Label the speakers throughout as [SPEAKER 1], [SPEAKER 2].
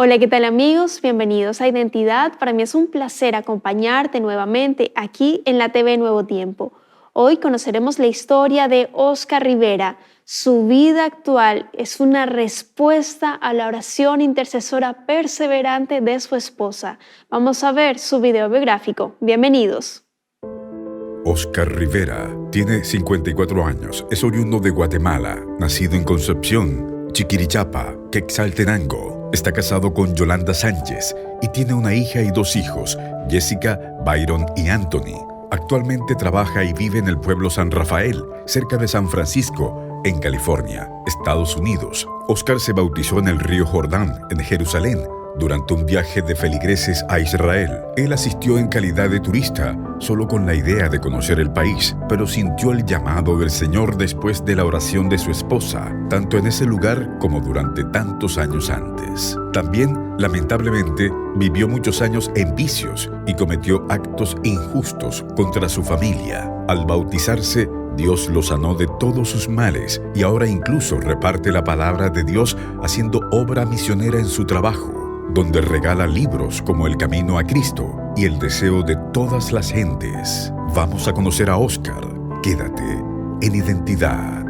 [SPEAKER 1] Hola, ¿qué tal amigos? Bienvenidos a Identidad. Para mí es un placer acompañarte nuevamente aquí en la TV Nuevo Tiempo. Hoy conoceremos la historia de Óscar Rivera. Su vida actual es una respuesta a la oración intercesora perseverante de su esposa. Vamos a ver su video biográfico. Bienvenidos.
[SPEAKER 2] Óscar Rivera tiene 54 años, es oriundo de Guatemala, nacido en Concepción, Chiquirichapa, Quetzaltenango. Está casado con Yolanda Sánchez y tiene una hija y dos hijos, Jessica, Byron y Anthony. Actualmente trabaja y vive en el pueblo San Rafael, cerca de San Francisco, en California, Estados Unidos. Óscar se bautizó en el río Jordán, en Jerusalén, durante un viaje de feligreses a Israel. Él asistió en calidad de turista, solo con la idea de conocer el país, pero sintió el llamado del Señor después de la oración de su esposa, tanto en ese lugar como durante tantos años antes. También, lamentablemente, vivió muchos años en vicios y cometió actos injustos contra su familia. Al bautizarse, Dios lo sanó de todos sus males y ahora incluso reparte la palabra de Dios haciendo obra misionera en su trabajo, donde regala libros como El Camino a Cristo y El Deseo de todas las gentes. Vamos a conocer a Óscar. Quédate en Identidad.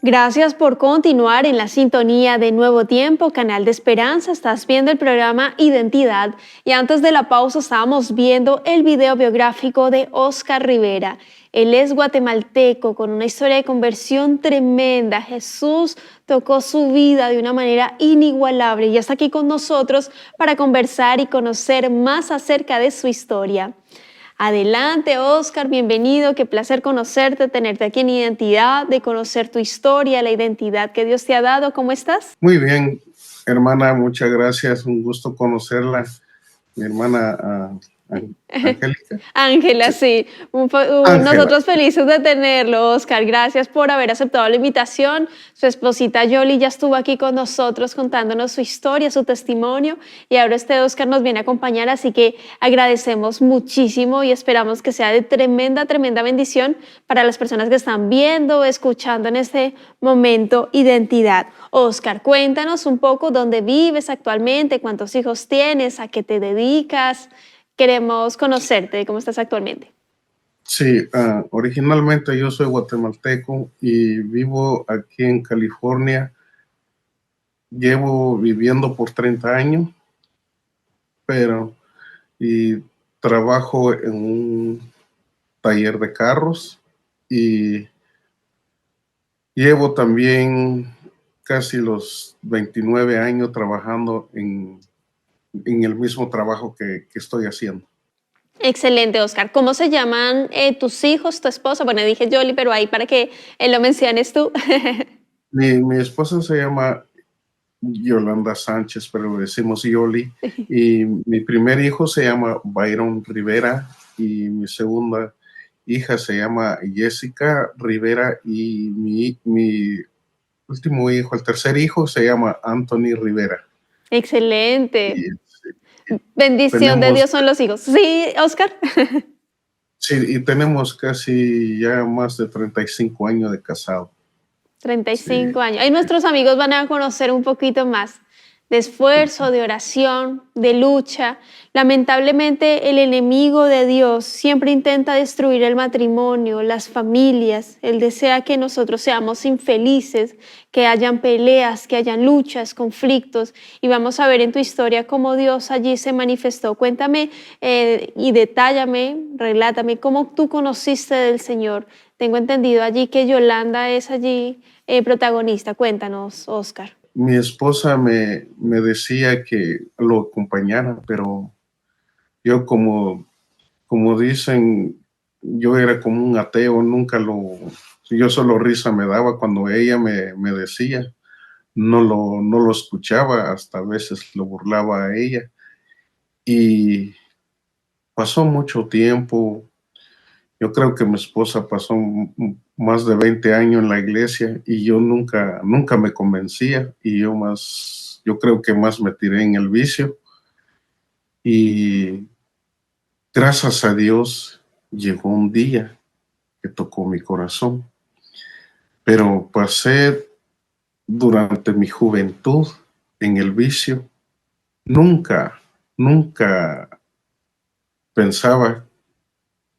[SPEAKER 1] Gracias por continuar en la sintonía de Nuevo Tiempo, Canal de Esperanza. Estás viendo el programa Identidad y antes de la pausa estábamos viendo el video biográfico de Óscar Rivera. Él es guatemalteco con una historia de conversión tremenda. Jesús tocó su vida de una manera inigualable y está aquí con nosotros para conversar y conocer más acerca de su historia. Adelante, Óscar, bienvenido, qué placer conocerte, tenerte aquí en Identidad, de conocer tu historia, la identidad que Dios te ha dado. ¿Cómo estás?
[SPEAKER 3] Muy bien, hermana, muchas gracias, un gusto conocerla, mi hermana Angélica.
[SPEAKER 1] Ángela, sí.
[SPEAKER 3] Ángela,
[SPEAKER 1] Nosotros felices de tenerlo, Óscar. Gracias por haber aceptado la invitación. Su esposita Yoli ya estuvo aquí con nosotros contándonos su historia, su testimonio. Y ahora Óscar nos viene a acompañar, así que agradecemos muchísimo y esperamos que sea de tremenda, tremenda bendición para las personas que están viendo, escuchando en este momento Identidad. Óscar, cuéntanos un poco dónde vives actualmente, cuántos hijos tienes, a qué te dedicas. Queremos conocerte, ¿cómo estás actualmente?
[SPEAKER 3] sí, originalmente yo soy guatemalteco y vivo aquí en California. Llevo viviendo por 30 años, pero y trabajo en un taller de carros y llevo también casi los 29 años trabajando en el mismo trabajo que estoy haciendo.
[SPEAKER 1] Excelente, Óscar. ¿Cómo se llaman tus hijos, tu esposa? Bueno, dije Yoli, pero ahí para que lo menciones tú.
[SPEAKER 3] Mi esposa se llama Yolanda Sánchez, pero le decimos Yoli. Y mi primer hijo se llama Byron Rivera y mi segunda hija se llama Jessica Rivera y mi último hijo, el tercer hijo, se llama Anthony Rivera.
[SPEAKER 1] Excelente.
[SPEAKER 3] Y
[SPEAKER 1] Bendición de
[SPEAKER 3] tenemos,
[SPEAKER 1] Dios son los hijos. Sí, Óscar.
[SPEAKER 3] sí, y tenemos casi ya más de 35 años de casado.
[SPEAKER 1] Treinta y
[SPEAKER 3] Sí.
[SPEAKER 1] cinco años. Ahí nuestros amigos van a conocer un poquito más de esfuerzo, de oración, de lucha. Lamentablemente, el enemigo de Dios siempre intenta destruir el matrimonio, las familias. Él desea que nosotros seamos infelices, que hayan peleas, que hayan luchas, conflictos. Y vamos a ver en tu historia cómo Dios allí se manifestó. Cuéntame y detállame, relátame cómo tú conociste del Señor. Tengo entendido allí que Yolanda es allí protagonista. Cuéntanos, Óscar.
[SPEAKER 3] Mi esposa me decía que lo acompañara, pero yo como dicen, yo era como un ateo, yo solo risa me daba cuando ella me decía, no lo escuchaba, hasta a veces lo burlaba a ella. Y pasó mucho tiempo, yo creo que mi esposa pasó más de 20 años en la iglesia y yo nunca me convencía y yo creo que más me tiré en el vicio y gracias a Dios llegó un día que tocó mi corazón pero pasé durante mi juventud en el vicio. Nunca pensaba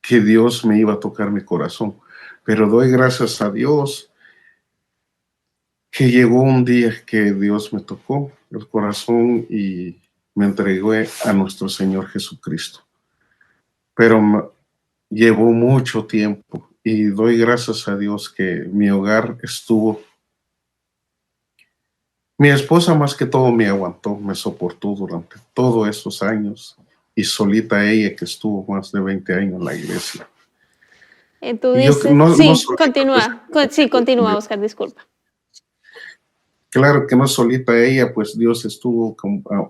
[SPEAKER 3] que Dios me iba a tocar mi corazón, pero doy gracias a Dios que llegó un día que Dios me tocó el corazón y me entregó a nuestro Señor Jesucristo. Pero llevó mucho tiempo y doy gracias a Dios que mi hogar estuvo. Mi esposa más que todo me aguantó, me soportó durante todos esos años y solita ella que estuvo más de 20 años en la iglesia.
[SPEAKER 1] Tú
[SPEAKER 3] Y yo
[SPEAKER 1] dices,
[SPEAKER 3] no
[SPEAKER 1] sí,
[SPEAKER 3] solita, pues,
[SPEAKER 1] continúa, sí, continúa, Oscar, disculpa.
[SPEAKER 3] claro que no solita ella, pues Dios estuvo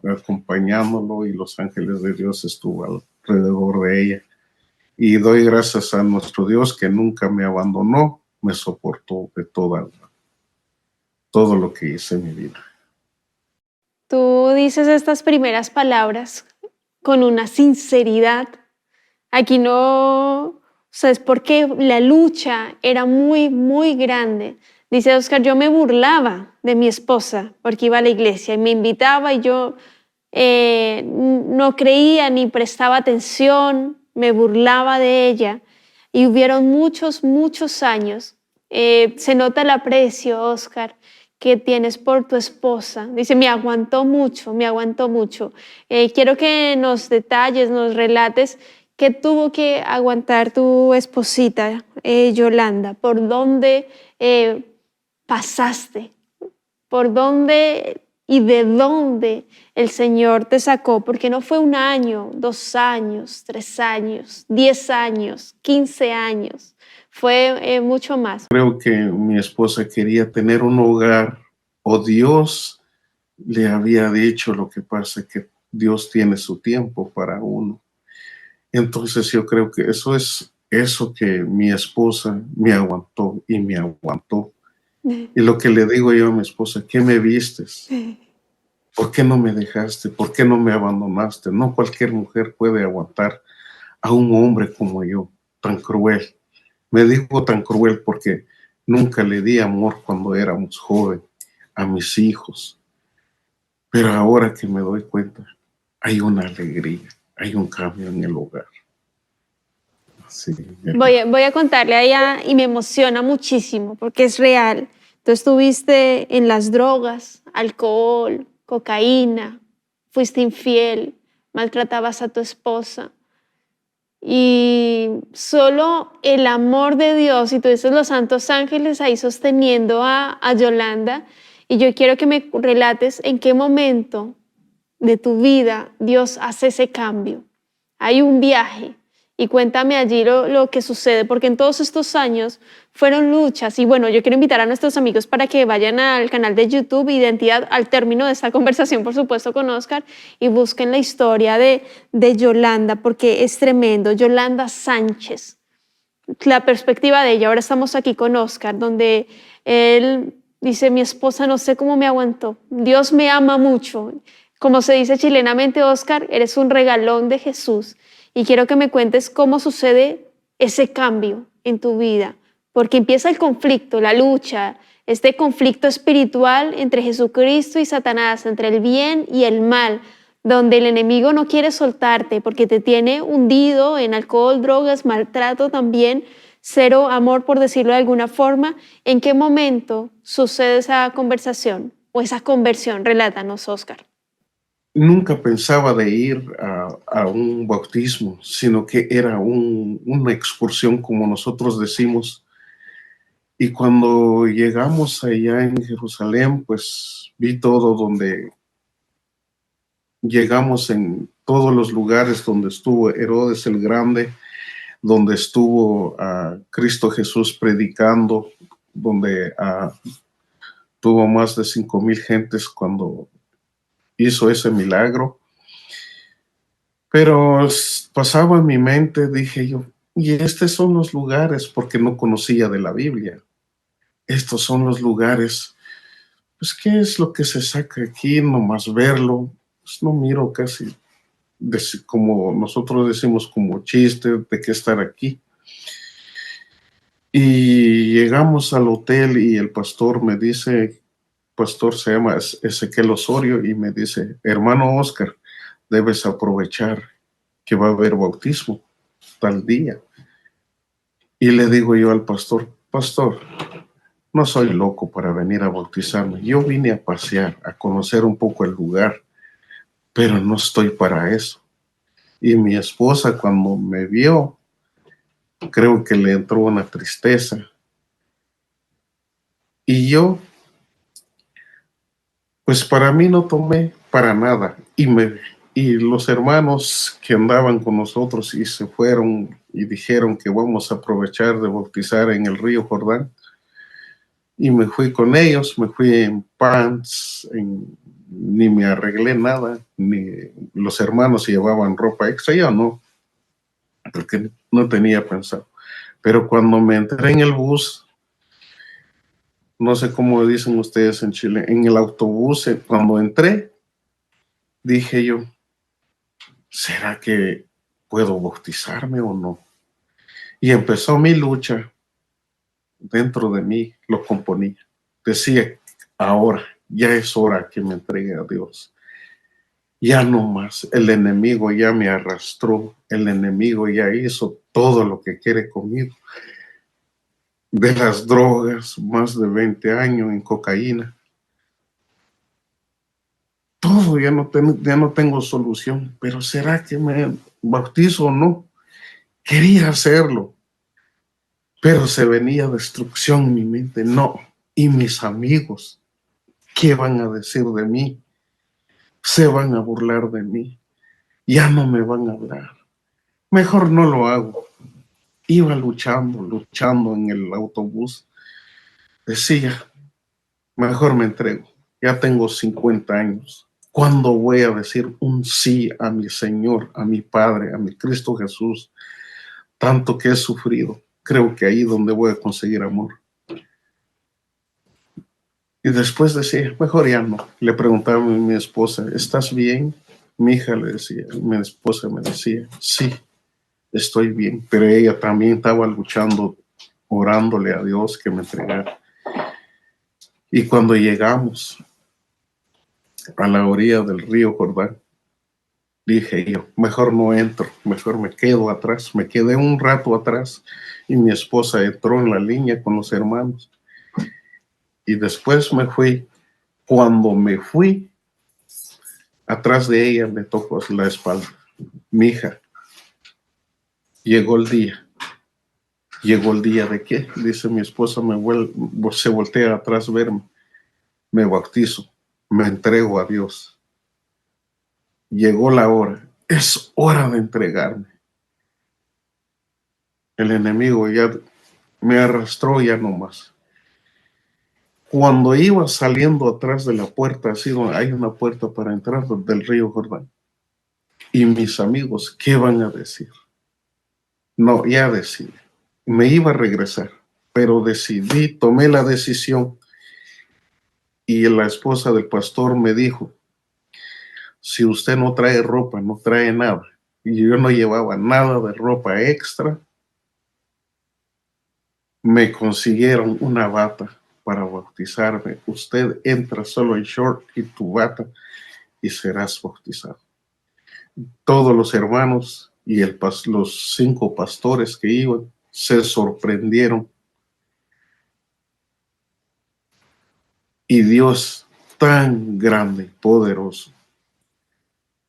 [SPEAKER 3] acompañándolo y los ángeles de Dios estuvo alrededor de ella. Y doy gracias a nuestro Dios que nunca me abandonó, me soportó de todo lo que hice en mi vida.
[SPEAKER 1] Tú dices estas primeras palabras con una sinceridad. Aquí no, es porque la lucha era muy, muy grande. Dice Oscar, yo me burlaba de mi esposa porque iba a la iglesia y me invitaba y yo no creía ni prestaba atención, me burlaba de ella y hubieron muchos, muchos años. Se nota el aprecio, Oscar, que tienes por tu esposa. Dice, me aguantó mucho, me aguantó mucho. Quiero que nos detalles, nos relates qué tuvo que aguantar tu esposita, Yolanda, por dónde pasaste, por dónde y de dónde el Señor te sacó, porque no fue 1 año, 2 años, 3 años, 10 años, 15 años, fue mucho más.
[SPEAKER 3] Creo que mi esposa quería tener un hogar o Dios le había dicho, lo que pasa es que Dios tiene su tiempo para uno. Entonces yo creo que eso es eso que mi esposa me aguantó y me aguantó. Y lo que le digo yo a mi esposa, ¿qué me vistes? ¿Por qué no me dejaste? ¿Por qué no me abandonaste? No cualquier mujer puede aguantar a un hombre como yo, tan cruel. Me digo tan cruel porque nunca le di amor cuando éramos jóvenes a mis hijos. Pero ahora que me doy cuenta, hay una alegría, hay un cambio en el hogar. Sí,
[SPEAKER 1] Voy a contarle a ella y me emociona muchísimo porque es real. Tú estuviste en las drogas, alcohol, cocaína, fuiste infiel, maltratabas a tu esposa. Y solo el amor de Dios, y tú dices los santos ángeles ahí sosteniendo a Yolanda, y yo quiero que me relates en qué momento de tu vida Dios hace ese cambio. Hay un viaje y cuéntame allí lo que sucede, porque en todos estos años fueron luchas y bueno, yo quiero invitar a nuestros amigos para que vayan al canal de YouTube Identidad al término de esta conversación, por supuesto, con Oscar y busquen la historia de Yolanda, porque es tremendo. Yolanda Sánchez, la perspectiva de ella. Ahora estamos aquí con Oscar, donde él dice, mi esposa no sé cómo me aguantó. Dios me ama mucho. Como se dice chilenamente, Oscar, eres un regalón de Jesús. Y quiero que me cuentes cómo sucede ese cambio en tu vida. Porque empieza el conflicto, la lucha, este conflicto espiritual entre Jesucristo y Satanás, entre el bien y el mal, donde el enemigo no quiere soltarte porque te tiene hundido en alcohol, drogas, maltrato también, cero amor, por decirlo de alguna forma. ¿En qué momento sucede esa conversación o esa conversión? Relátanos, Oscar.
[SPEAKER 3] nunca pensaba de ir a un bautismo, sino que era una excursión, como nosotros decimos. Y cuando llegamos allá en Jerusalén, pues vi todo donde llegamos en todos los lugares donde estuvo Herodes el Grande, donde estuvo Cristo Jesús predicando, donde tuvo más de 5,000 gentes cuando hizo ese milagro. Pero pasaba en mi mente, dije yo, y estos son los lugares, porque no conocía de la Biblia. Estos son los lugares, pues, ¿qué es lo que se saca aquí? Nomás verlo, pues no miro casi, como nosotros decimos, como chiste de qué estar aquí. Y llegamos al hotel y el pastor me dice, pastor se llama Ezequiel Osorio, y me dice, hermano Oscar, debes aprovechar que va a haber bautismo tal día. Y le digo yo al pastor, pastor, no soy loco para venir a bautizarme. Yo vine a pasear, a conocer un poco el lugar, pero no estoy para eso. Y mi esposa, cuando me vio, creo que le entró una tristeza. Y yo, pues para mí no tomé para nada. Y los hermanos que andaban con nosotros y se fueron y dijeron que vamos a aprovechar de bautizar en el río Jordán. Y me fui con ellos, me fui en pants, ni me arreglé nada, ni los hermanos llevaban ropa extra, yo no, porque no tenía pensado. Pero cuando me entré en el bus, no sé cómo dicen ustedes en Chile, en el autobús, cuando entré, dije yo, ¿será que puedo bautizarme o no? Y empezó mi lucha dentro de mí, lo componía. Decía, ahora, ya es hora que me entregue a Dios. Ya no más, el enemigo ya me arrastró, el enemigo ya hizo todo lo que quiere conmigo. De las drogas, más de 20 años en cocaína. Todo, ya no tengo solución, pero ¿será que me bautizo o no? Quería hacerlo, pero se venía destrucción en mi mente. No, y mis amigos, ¿qué van a decir de mí? Se van a burlar de mí, ya no me van a hablar. Mejor no lo hago. Iba luchando en el autobús. Decía, mejor me entrego. Ya tengo 50 años. ¿Cuándo voy a decir un sí a mi Señor, a mi Padre, a mi Cristo Jesús? Tanto que he sufrido. Creo que ahí es donde voy a conseguir amor. Y después decía, mejor ya no. Le preguntaba a mi esposa, ¿estás bien? Mi hija le decía, mi esposa me decía, sí, estoy bien. Pero ella también estaba luchando, orándole a Dios que me entregara. Y cuando llegamos a la orilla del río Jordán, dije yo, mejor no entro, mejor me quedo atrás. Me quedé un rato atrás y mi esposa entró en la línea con los hermanos. Y después me fui. Cuando me fui, atrás de ella me tocó la espalda. Mi hija, llegó el día. ¿Llegó el día de qué? Dice mi esposa, se voltea atrás a verme. Me bautizo, me entrego a Dios. Llegó la hora, es hora de entregarme. El enemigo ya me arrastró, ya no más. Cuando iba saliendo atrás de la puerta, hay una puerta para entrar del río Jordán. Y mis amigos, ¿qué van a decir? No, ya decidí. Me iba a regresar, pero decidí, tomé la decisión. Y la esposa del pastor me dijo, si usted no trae ropa, no trae nada. Y yo no llevaba nada de ropa extra. Me consiguieron una bata para bautizarme. Usted entra solo en short y tu bata y serás bautizado. Todos los hermanos y los 5 pastores que iban se sorprendieron. Y Dios tan grande, poderoso.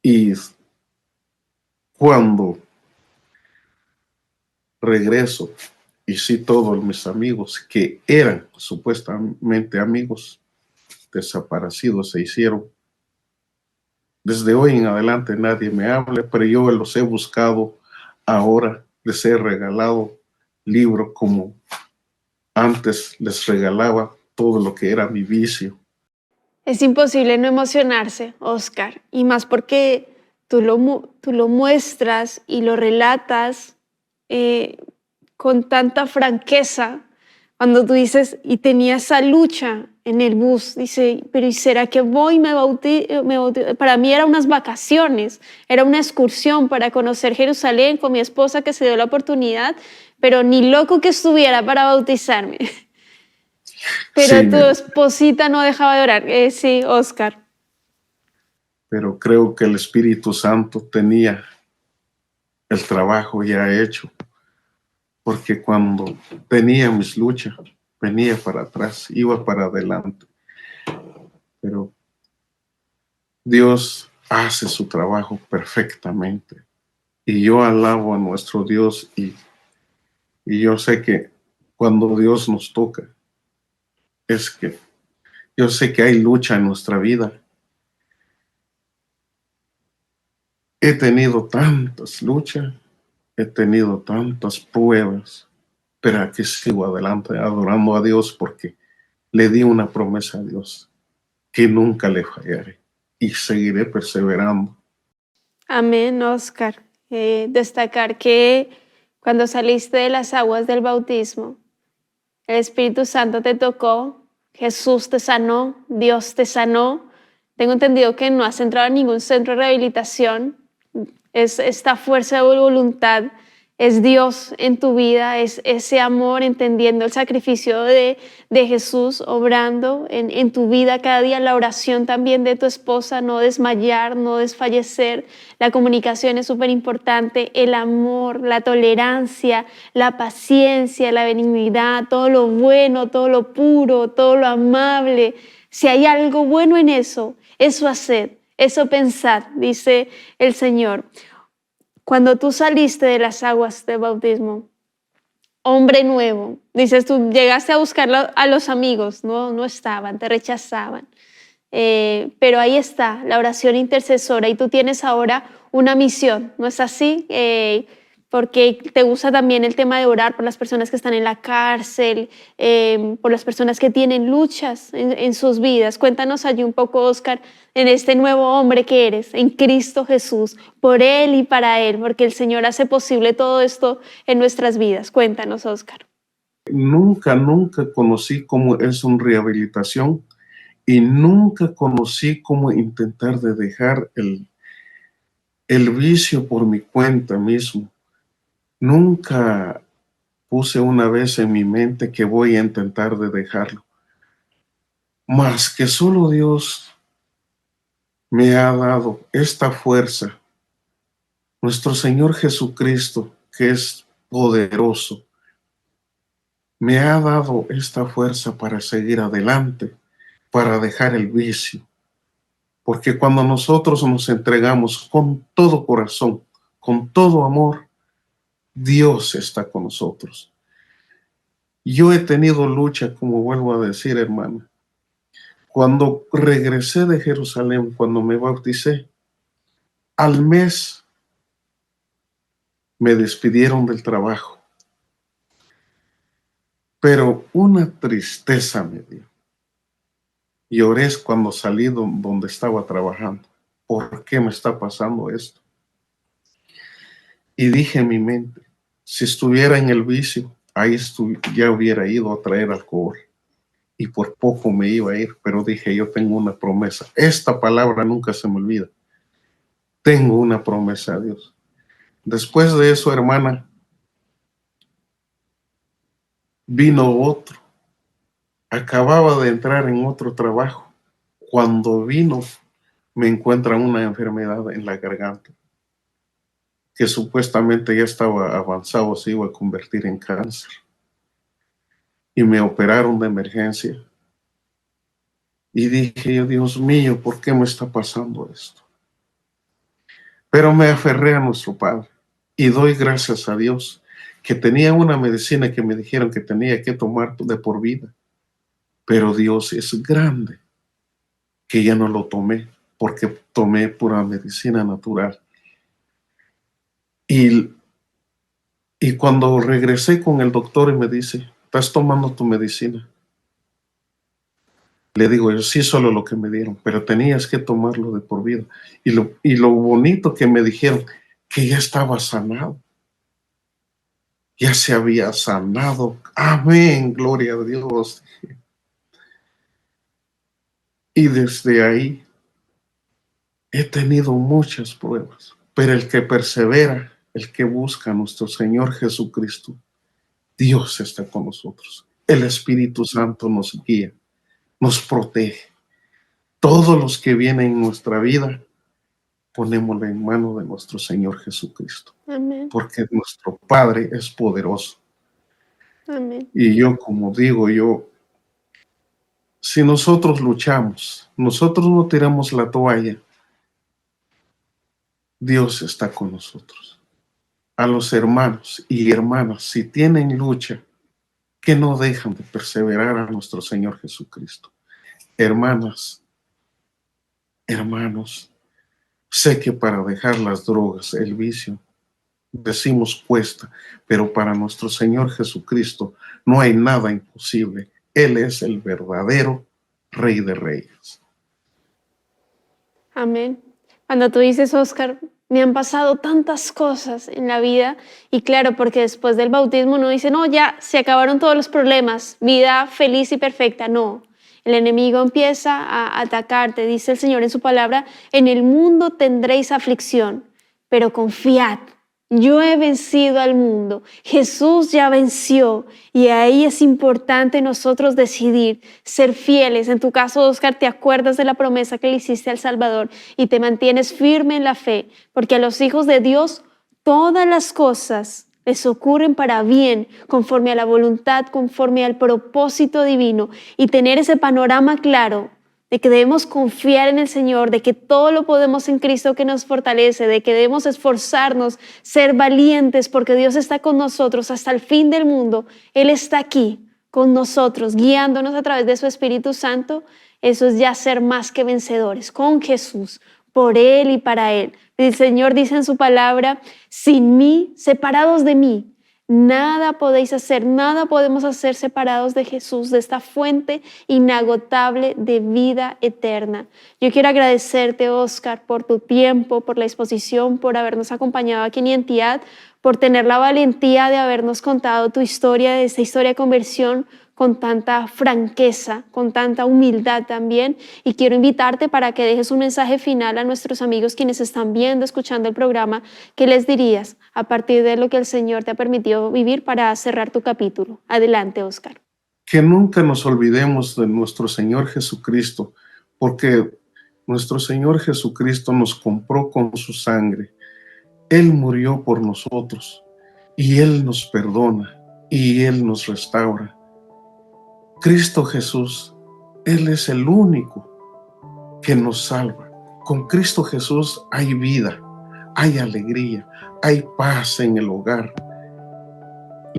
[SPEAKER 3] Y cuando regreso, y sí, todos mis amigos que eran supuestamente amigos desaparecidos se hicieron. Desde hoy en adelante nadie me habla, pero yo los he buscado ahora, les he regalado libros como antes les regalaba todo lo que era mi vicio.
[SPEAKER 1] Es imposible no emocionarse, Oscar, y más porque tú lo muestras y lo relatas eh, con tanta franqueza. Cuando tú dices, y tenía esa lucha en el bus, dice, pero ¿y será que voy y me bautizo? Para mí era unas vacaciones, era una excursión para conocer Jerusalén con mi esposa que se dio la oportunidad, pero ni loco que estuviera para bautizarme. Pero
[SPEAKER 3] Sí,
[SPEAKER 1] tu esposita no dejaba de orar. Sí, Oscar.
[SPEAKER 3] pero creo que el Espíritu Santo tenía el trabajo ya hecho, porque cuando tenía mis luchas, venía para atrás, iba para adelante, pero Dios hace su trabajo perfectamente. Y yo alabo a nuestro Dios y yo sé que cuando Dios nos toca, es que yo sé que hay lucha en nuestra vida. He tenido tantas luchas, he tenido tantas pruebas, pero aquí sigo adelante adorando a Dios porque le di una promesa a Dios que nunca le fallaré y seguiré perseverando.
[SPEAKER 1] Amén, Oscar. Destacar que cuando saliste de las aguas del bautismo, el Espíritu Santo te tocó, Jesús te sanó, Dios te sanó. Tengo entendido que no has entrado en ningún centro de rehabilitación. Es esta fuerza de voluntad, es Dios en tu vida, es ese amor, entendiendo el sacrificio de Jesús obrando en tu vida cada día, la oración también de tu esposa, no desmayar, no desfallecer, la comunicación es súper importante, el amor, la tolerancia, la paciencia, la benignidad, todo lo bueno, todo lo puro, todo lo amable. Si hay algo bueno en eso haced, eso pensad, dice el Señor. Cuando tú saliste de las aguas de bautismo, hombre nuevo, dices tú, llegaste a buscar a los amigos, no estaban, te rechazaban. Pero ahí está la oración intercesora y tú tienes ahora una misión, ¿no es así? Porque te gusta también el tema de orar por las personas que están en la cárcel, por las personas que tienen luchas en sus vidas. Cuéntanos allí un poco, Oscar, en este nuevo hombre que eres, en Cristo Jesús, por Él y para Él, porque el Señor hace posible todo esto en nuestras vidas. Cuéntanos, Oscar.
[SPEAKER 3] Nunca conocí cómo es una rehabilitación y nunca conocí cómo intentar de dejar el vicio por mi cuenta mismo. Nunca puse una vez en mi mente que voy a intentar de dejarlo. Más que solo Dios me ha dado esta fuerza. Nuestro Señor Jesucristo, que es poderoso, me ha dado esta fuerza para seguir adelante, para dejar el vicio. Porque cuando nosotros nos entregamos con todo corazón, con todo amor, Dios está con nosotros. Yo he tenido lucha, como vuelvo a decir, hermana. Cuando regresé de Jerusalén, cuando me bauticé, al mes me despidieron del trabajo. Pero una tristeza me dio. Lloré cuando salí donde estaba trabajando. ¿Por qué me está pasando esto? Y dije en mi mente, si estuviera en el vicio, ahí ya hubiera ido a traer alcohol. Y por poco me iba a ir, pero dije, yo tengo una promesa. Esta palabra nunca se me olvida. Tengo una promesa a Dios. Después de eso, hermana, vino otro. Acababa de entrar en otro trabajo. Cuando vino, me encuentran una enfermedad en la garganta, que supuestamente ya estaba avanzado, se iba a convertir en cáncer. Y me operaron de emergencia. Y dije, Dios mío, ¿por qué me está pasando esto? Pero me aferré a nuestro Padre y doy gracias a Dios que tenía una medicina que me dijeron que tenía que tomar de por vida. Pero Dios es grande, que ya no lo tomé porque tomé pura medicina natural. Y cuando regresé con el doctor y me dice, ¿estás tomando tu medicina? Le digo yo, sí, solo lo que me dieron, pero tenías que tomarlo de por vida. Y lo bonito que me dijeron, que ya estaba sanado. Ya se había sanado. Amén, gloria a Dios. Y desde ahí he tenido muchas pruebas, pero el que persevera, el que busca a nuestro Señor Jesucristo, Dios está con nosotros. El Espíritu Santo nos guía, nos protege. Todos los que vienen en nuestra vida, ponémosle en manos de nuestro Señor Jesucristo.
[SPEAKER 1] Amén.
[SPEAKER 3] Porque nuestro Padre es poderoso.
[SPEAKER 1] Amén.
[SPEAKER 3] Y yo, como digo, si nosotros luchamos, nosotros no tiramos la toalla, Dios está con nosotros. A los hermanos y hermanas, si tienen lucha, que no dejan de perseverar a nuestro Señor Jesucristo. Hermanas, hermanos, sé que para dejar las drogas, el vicio, decimos cuesta, pero para nuestro Señor Jesucristo no hay nada imposible. Él es el verdadero Rey de Reyes.
[SPEAKER 1] Amén. Cuando tú dices, Oscar, me han pasado tantas cosas en la vida, y claro, porque después del bautismo uno dice, no, ya se acabaron todos los problemas, vida feliz y perfecta. No, el enemigo empieza a atacarte. Dice el Señor en su palabra, en el mundo tendréis aflicción, pero confiad. Yo he vencido al mundo, Jesús ya venció, y ahí es importante nosotros decidir ser fieles. En tu caso, Oscar, te acuerdas de la promesa que le hiciste al Salvador y te mantienes firme en la fe, porque a los hijos de Dios todas las cosas les ocurren para bien, conforme a la voluntad, conforme al propósito divino, y tener ese panorama claro de que debemos confiar en el Señor, de que todo lo podemos en Cristo que nos fortalece, de que debemos esforzarnos, ser valientes, porque Dios está con nosotros hasta el fin del mundo. Él está aquí con nosotros, guiándonos a través de su Espíritu Santo. Eso es ya ser más que vencedores, con Jesús, por Él y para Él. El Señor dice en su palabra, sin mí, separados de mí, nada podéis hacer, nada podemos hacer separados de Jesús, de esta fuente inagotable de vida eterna. Yo quiero agradecerte, Oscar, por tu tiempo, por la disposición, por habernos acompañado aquí en Identidad, por tener la valentía de habernos contado tu historia, de esta historia de conversión, con tanta franqueza, con tanta humildad también. Y quiero invitarte para que dejes un mensaje final a nuestros amigos quienes están viendo, escuchando el programa. ¿Qué les dirías a partir de lo que el Señor te ha permitido vivir para cerrar tu capítulo? Adelante, Oscar.
[SPEAKER 3] Que nunca nos olvidemos de nuestro Señor Jesucristo, porque nuestro Señor Jesucristo nos compró con su sangre. Él murió por nosotros y Él nos perdona y Él nos restaura. Cristo Jesús, Él es el único que nos salva. Con Cristo Jesús hay vida, hay alegría, hay paz en el hogar.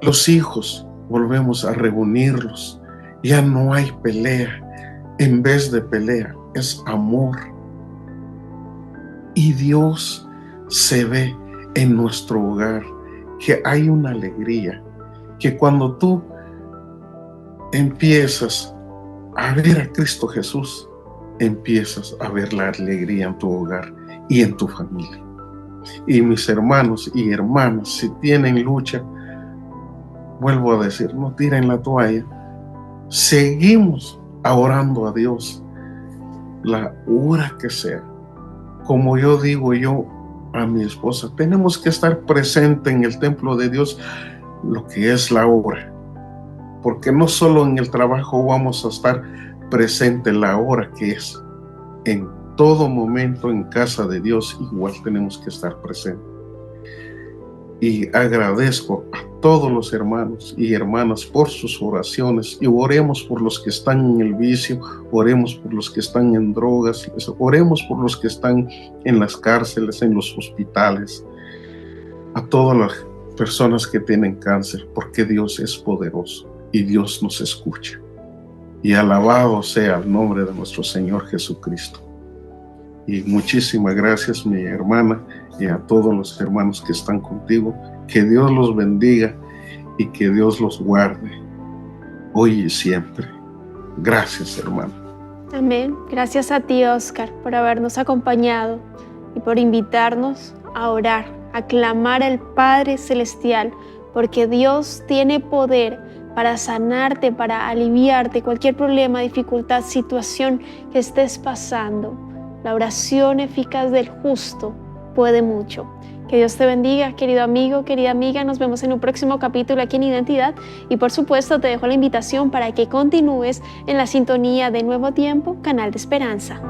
[SPEAKER 3] Los hijos, volvemos a reunirlos. Ya no hay pelea. En vez de pelea, es amor. Y Dios se ve en nuestro hogar, que hay una alegría, que cuando tú empiezas a ver a Cristo Jesús, empiezas a ver la alegría en tu hogar y en tu familia. Y mis hermanos y hermanas, si tienen lucha, vuelvo a decir, no tiren la toalla. Seguimos orando a Dios la hora que sea. Como yo digo yo a mi esposa, tenemos que estar presente en el templo de Dios lo que es la hora. Porque no solo en el trabajo vamos a estar presente la hora que es. En todo momento en casa de Dios igual tenemos que estar presentes. Y agradezco a todos los hermanos y hermanas por sus oraciones, y oremos por los que están en el vicio, oremos por los que están en drogas, oremos por los que están en las cárceles, en los hospitales, a todas las personas que tienen cáncer, porque Dios es poderoso y Dios nos escucha. Y alabado sea el nombre de nuestro Señor Jesucristo. Y muchísimas gracias, mi hermana, y a todos los hermanos que están contigo. Que Dios los bendiga y que Dios los guarde hoy y siempre. Gracias, hermano.
[SPEAKER 1] Amén. Gracias a ti, Oscar, por habernos acompañado y por invitarnos a orar, a clamar al Padre Celestial, porque Dios tiene poder para sanarte, para aliviarte cualquier problema, dificultad, situación que estés pasando. La oración eficaz del justo puede mucho. Que Dios te bendiga, querido amigo, querida amiga. Nos vemos en un próximo capítulo aquí en Identidad. Y por supuesto te dejo la invitación para que continúes en la sintonía de Nuevo Tiempo, Canal de Esperanza.